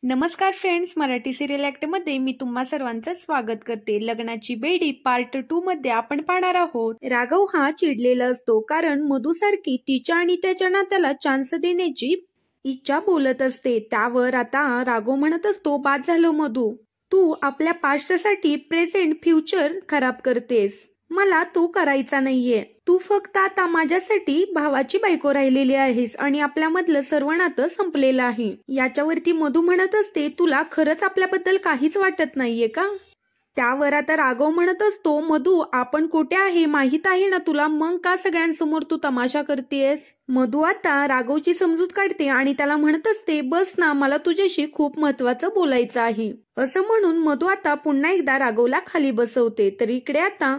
नमस्कार friends, Marathi serial act मध्ये मी तुम्हा सर्वांचं स्वागत करते। लग्नाची बेडी पार्ट 2 मध्ये आपण पाहणार आहोत। राघव हा चिडलेला असतो कारण मधुसारखी तिच्या आणि त्याच्या नात्याला चान्स देण्याची इच्छा बोलत असते। त्यावर आता राघव म्हणत असतो, बाद झालं मधु, तू आपल्या पास्टसाठी प्रेझेंट फ्युचर खराब करतेस। मला तो करायचा नाहीये। तू फक्त आता माझ्यासाठी भावाची बायको राहिलेली आहेस आणि आपल्यामधलं सर्व नातं संपलेलं आहे। याच्यावरती मधु म्हणत असते, तुला खरंच आपल्याबद्दल काहीच वाटत नाहीये का? त्यावर आता राघव म्हणत असतो, मधु आपण कुठे आहे माहित आहे ना तुला, मग का सगळ्यांसमोर तू तमाशा करतेस? मधु आता राघवची समजूत काढते आणि त्याला म्हणत असते, बस ना, मला तुझ्याशी खूप महत्वाचं बोलायचं आहे। असं म्हणून मधु आता पुन्हा एकदा राघवला खाली बसवते। तर इकडे आता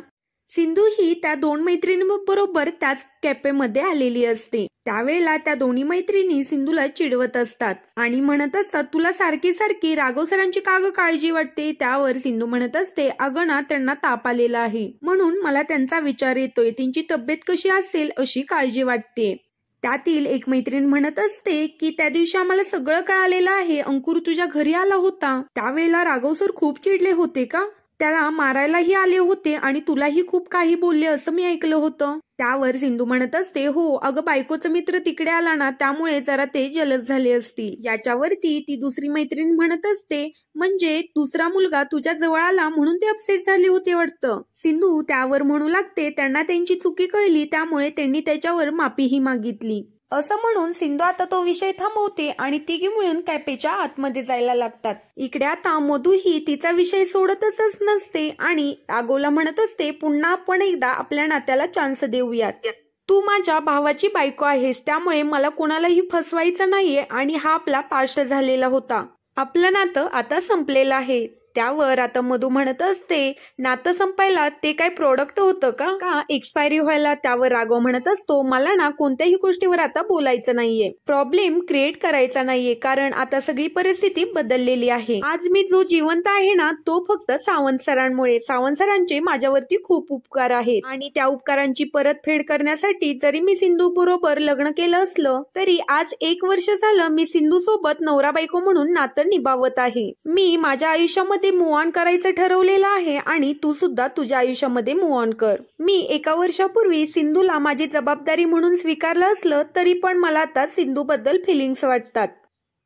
सिंधू ही त्या दोन मैत्रिणींबरोबर त्याच कॅफेमध्ये आलेली असते। त्यावेळेला त्या दोन्ही मैत्रिणी सिंधूला चिडवत असतात आणि म्हणत असतात, तुला सारखी सारखी राघव सरांची का ग काळजी वाटते? त्यावर सिंधू म्हणत असते, अगं ना, त्यांना ताप आलेला आहे म्हणून मला त्यांचा विचार येतोय, त्यांची तब्येत कशी असेल अशी काळजी वाटते। त्यातील एक मैत्रीण म्हणत असते की त्या दिवशी आम्हाला सगळं कळालेलं आहे, अंकुर तुझ्या घरी आला होता, त्यावेळेला राघव सर खूप चिडले होते का? त्याला मारायलाही आले होते आणि तुलाही खूप काही बोलले असं मी ऐकलं होतं। त्यावर सिंधू म्हणत असते, हो अगं, बायकोचा मित्र तिकडे आला ना, त्यामुळे जरा ते जलस झाले असतील। याच्यावरती ती दुसरी मैत्रीण म्हणत असते, म्हणजे दुसरा मुलगा तुझ्या जवळ आला म्हणून ते अपसेट झाले होते वाटतं। सिंधू त्यावर म्हणू लागते, त्यांना त्यांची चुकी कळली त्यामुळे त्यांनी त्याच्यावर माफीही मागितली। असं म्हणून सिंधू आता तो विषय थांबवते आणि तिघी मिळून कॅफेच्या आतमध्ये जायला लागतात। इकडे आता मधु ही तिचा विषय सोडतच नसते आणि राघवला म्हणत असते, पुन्हा आपण एकदा आपल्या नात्याला चान्स देऊयात। तू माझ्या भावाची बायको आहेस, त्यामुळे मला कोणालाही फसवायचं नाहीये आणि हा आपला पास्ट झालेला होता, आपलं नातं आता संपलेलं आहे। त्यावर आता मधु म्हणत असते, नातं संपायला ते काय प्रोडक्ट होतं का एक्सपायरी व्हायला? त्यावर राघव म्हणत असतो, मला ना कोणत्याही गोष्टीवर आता बोलायचं नाहीये, प्रॉब्लेम क्रिएट करायचा नाहीये, कारण आता सगळी परिस्थिती बदललेली आहे। आज मी जो जिवंत आहे ना, तो फक्त सावंत सरांमुळे। सावंत सरांचे माझ्यावरती खूप उपकार आहेत आणि त्या उपकारांची परतफेड करण्यासाठी जरी मी सिंधू बरोबर लग्न केलं असलं तरी आज 1 वर्ष झालं मी सिंधू सोबत नवरा बायको म्हणून नातं निभावत आहे। मी माझ्या आयुष्यामध्ये मूव्ह ऑन करायचं ठरवलेलं आहे आणि तू सुद्धा तुझ्या आयुष्यामध्ये मूव्ह ऑन कर। मी 1 वर्षापूर्वी सिंधूला माझी जबाबदारी म्हणून स्वीकारलं असलं तरी पण मला आता सिंधू बद्दल फिलिंग्स वाटतात,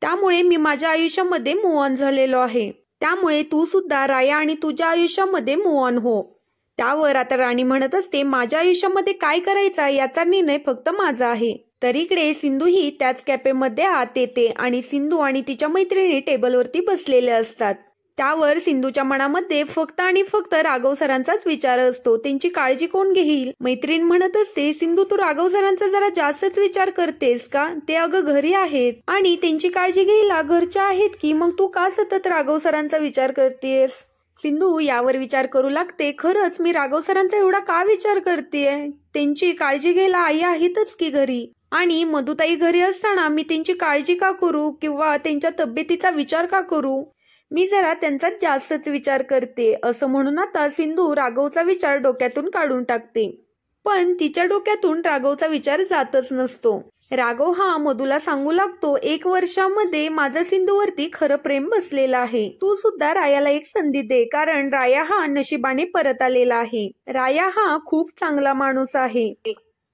त्यामुळे मी माझ्या आयुष्यामध्ये मूव्ह ऑन झालेलो आहे। त्यामुळे तू सुद्धा राया आणि तुझ्या आयुष्यामध्ये मूव्ह ऑन हो। त्यावर आता राणी म्हणत असते, माझ्या आयुष्यामध्ये काय करायचा याचा निर्णय फक्त माझा आहे। तर इकडे सिंधू ही त्याच कॅफेमध्ये आत येते आणि सिंधू आणि तिच्या मैत्रिणी टेबलवरती बसलेल्या असतात। त्यावर सिंधूच्या मनामध्ये फक्त आणि फक्त राघव सरांचाच विचार असतो, त्यांची काळजी कोण घेईल? मैत्रीण म्हणत असते, सिंधू तू राघव सरांचा जरा जास्तच विचार करतेस का? ते अगं घरी आहेत आणि त्यांची काळजी घ्यायला घरच्या आहेत की, मग तू का सतत राघव सरांचा विचार करतेस? सिंधू यावर विचार करू लागते, खरंच मी राघव सरांचा एवढा का विचार करतेय? त्यांची काळजी घ्यायला आई आहेतच की घरी, आणि मधुताई घरी असताना मी त्यांची काळजी का करू किंवा त्यांच्या तब्येतीचा विचार का करू? मी जरा त्यांचा जास्तच विचार करते। असं म्हणून आता सिंधू राघवचा विचार डोक्यातून काढून टाकते, पण तिच्या डोक्यातून राघवचा विचार जातच नसतो। राघव हा मधुला सांगू लागतो, 1 वर्षामध्ये माझं सिंधूवरती खरं प्रेम बसलेलं आहे, तू सुद्धा रायाला एक संधी दे, कारण राया हा नशिबाने परत आलेला आहे। राया हा खूप चांगला माणूस आहे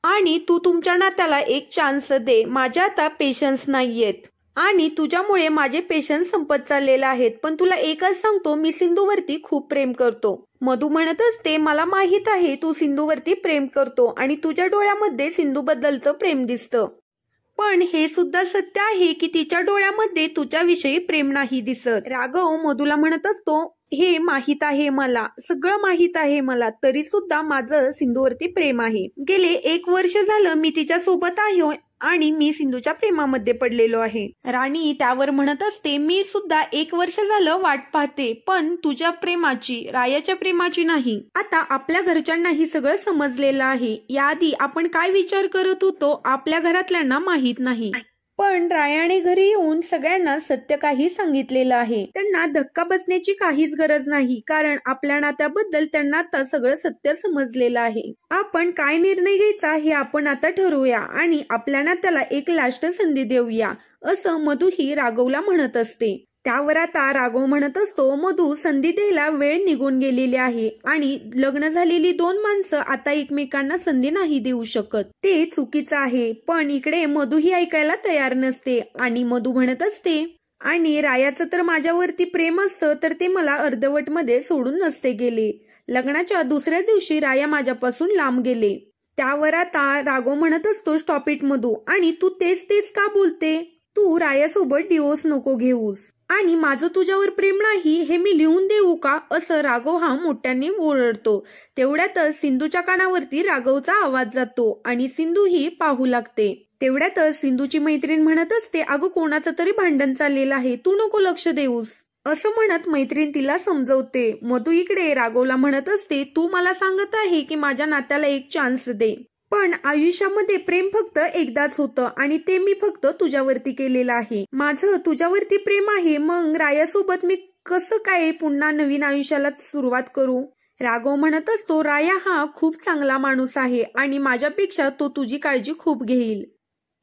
आणि तू तुमच्या नात्याला एक चान्स दे। माझ्या आता पेशन्स नाहीयेत आणि तुझ्यामुळे माझे पेशन्स संपत चाललेले आहेत, पण तुला एकच सांगतो, मी सिंधूवरती खूप प्रेम करतो। मधु म्हणत असते, मला माहित आहे तू सिंधूवरती प्रेम करतो आणि तुझ्या डोळ्यामध्ये सिंधू बद्दलचं प्रेम दिसतं, पण हे सुद्धा सत्य आहे की तिच्या डोळ्यामध्ये तुझ्याविषयी प्रेम नाही दिसत। राघव मधुला म्हणत असतो, हे माहित आहे मला, सगळं माहित आहे मला, तरी सुद्धा माझं सिंधूवरती प्रेम आहे। गेले 1 वर्ष झालं मी तिच्या सोबत आहे आणि मी सिंधूच्या प्रेमामध्ये पडलेलो आहे। राणी त्यावर म्हणत असते, मी सुद्धा 1 वर्ष झालं वाट पाहते, पण तुझ्या प्रेमाची, रायाच्या प्रेमाची नाही। आता आपल्या घरच्यांनाही सगळं समजलेलं आहे, याआधी आपण काय विचार करत होतो आपल्या घरातल्यांना माहित नाही, पण रायाने घरी येऊन सगळ्यांना सत्य काही सांगितलेलं आहे। त्यांना धक्का बसण्याची काहीच गरज नाही, कारण आपल्या नात्याबद्दल त्यांना आता सगळं सत्य समजलेलं आहे। आपण काय निर्णय घ्यायचा हे आपण आता ठरवूया आणि आपल्या नात्याला एक लास्ट संधी देऊया, असं मधु ही राघवला म्हणत असते। त्यावर आता राघव म्हणत असतो, मधू संधी द्यायला वेळ निघून गेलेली आहे आणि लग्न झालेली दोन माणसं आता एकमेकांना संधी नाही देऊ शकत, ते चुकीचं आहे. पण इकडे मधू ही ऐकायला तयार नसते आणि मधू म्हणत असते, आणि रायाचं तर माझ्यावरती प्रेम असतं तर ते मला अर्धवट मध्ये सोडून नसते गेले. लग्नाच्या दुसऱ्या दिवशी राया माझ्यापासून लांब गेले. त्यावर आता राघव म्हणत असतो, स्टॉप इट मधू, आणि तू तेच का बोलते? तू रायासोबत डिवोर्स नको घेऊस आणि माझं तुझ्यावर प्रेम नाही हे मी लिहून देऊ का, असं राघव हा मोठ्याने ओरडतो. तेवढ्यातच सिंधूच्या कानावरती राघवचा आवाज जातो आणि सिंधू ही पाहू लागते. तेवढ्यातच सिंधूची मैत्रीण म्हणत असते, अगं कोणाचं तरी भांडण चाललेलं आहे, तू नको लक्ष देऊस, असं म्हणत मैत्रीण तिला समजवते. मधू इकडे राघवला म्हणत असते, तू मला सांगत आहे की माझ्या नात्याला एक चान्स दे, पण आयुष्यामध्ये प्रेम फक्त एकदाच होतं आणि ते मी फक्त तुझ्यावरती केलेलं आहे. माझं तुझ्यावरती प्रेम आहे, मग रायासोबत मी कसं काय पुन्हा नवीन आयुष्याला सुरुवात करू? राघव म्हणत असतो, राया हा खूप चांगला माणूस आहे आणि माझ्यापेक्षा तो तुझी काळजी खूप घेईल.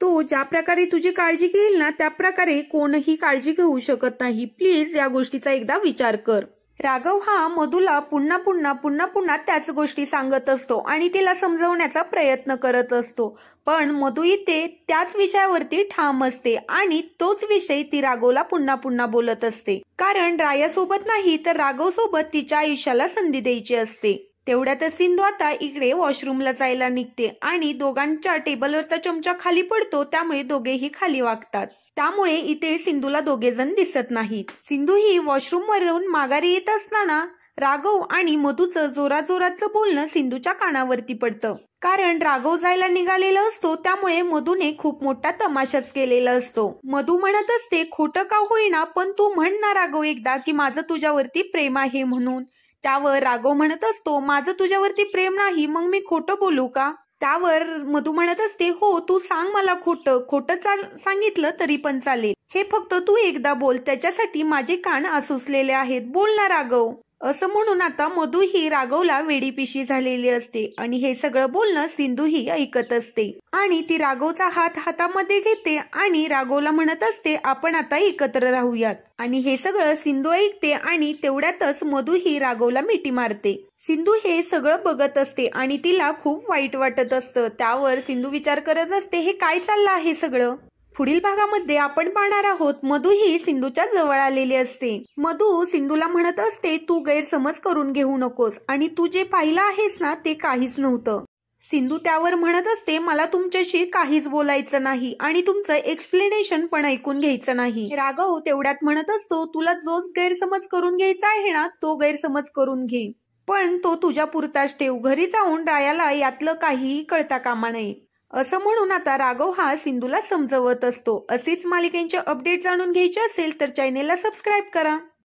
तो ज्या प्रकारे तुझी काळजी घेईल ना त्या प्रकारे कोणही काळजी घेऊ शकत नाही. प्लीज या गोष्टीचा एकदा विचार कर. राघव हा मधूला पुन्हा त्याच गोष्टी सांगत असतो आणि तिला समजवण्याचा प्रयत्न करत असतो. पण मधू इथे त्याच विषयावरती ठाम असते आणि तोच विषय ती राघवला पुन्हा बोलत असते, कारण रायासोबत नाही तर राघव सोबत तिच्या आयुष्याला संधी द्यायची असते. तेवढ्यातच सिंधू आता इकडे वॉशरूमला जायला निघते आणि दोघांच्या टेबलवरचा चमचा खाली पडतो, त्यामुळे दोघेही खाली वागतात. त्यामुळे इथे सिंधूला दोघे जण दिसत नाहीत. सिंधू ही वॉशरूम वरून माघारी येत असताना राघव आणि मधूचं जोराचं बोलणं सिंधूच्या कानावरती पडतं, कारण राघव जायला निघालेला असतो त्यामुळे मधूने खूप मोठा तमाशाच केलेला असतो. मधू म्हणत असते, खोटं का होईना पण तू म्हण ना राघव एकदा की माझं तुझ्यावरती प्रेम आहे म्हणून. त्यावर राघव म्हणत असतो, माझं तुझ्यावरती प्रेम नाही, मग मी खोटं बोलू का? त्यावर मधू म्हणत असते, हो तू सांग मला खोटं सांगितलं तरी पण चालेल, हे फक्त तू एकदा बोल, त्याच्यासाठी माझे कान आसुसलेले आहेत, बोल ना राघव. असं म्हणून आता मधू ही राघवला वेडीपिशी झालेली असते आणि हे सगळं बोलणं सिंधू ही ऐकत असते आणि ती राघवचा हात हातामध्ये घेते आणि राघवला म्हणत असते, आपण आता एकत्र राहूयात. आणि हे सगळं सिंधू ऐकते आणि तेवढ्यातच मधू ही राघवला मिठी मारते. सिंधू हे सगळं बघत असते आणि तिला खूप वाईट वाटत असतं. त्यावर सिंधू विचार करत असते, हे काय चाललं आहे सगळं? पुढील भागामध्ये आपण पाहणार आहोत मधू ही सिंधूच्या जवळ आलेली असते. मधू सिंधूला म्हणत असते, तू गैरसमज करून घेऊ नकोस आणि तू जे पाहिलं आहेस ना ते काहीच नव्हतं. सिंधू त्यावर म्हणत असते, मला तुमच्याशी काहीच बोलायचं नाही आणि तुमचं एक्सप्लेनेशन पण ऐकून घ्यायचं नाही. राघव तेवढ्यात म्हणत असतो, तुला जो गैरसमज करून घ्यायचा आहे ना तो गैरसमज करून घे, पण तो तुझ्या पुरताच ठेव, घरी जाऊन रायाला यातलं काहीही कळता कामा नये. असं म्हणून आता राघव हा सिंधूला समजवत असतो. असेच मालिकेचे अपडेट जाणून घ्यायचे असेल तर चॅनेलला सबस्क्राईब करा.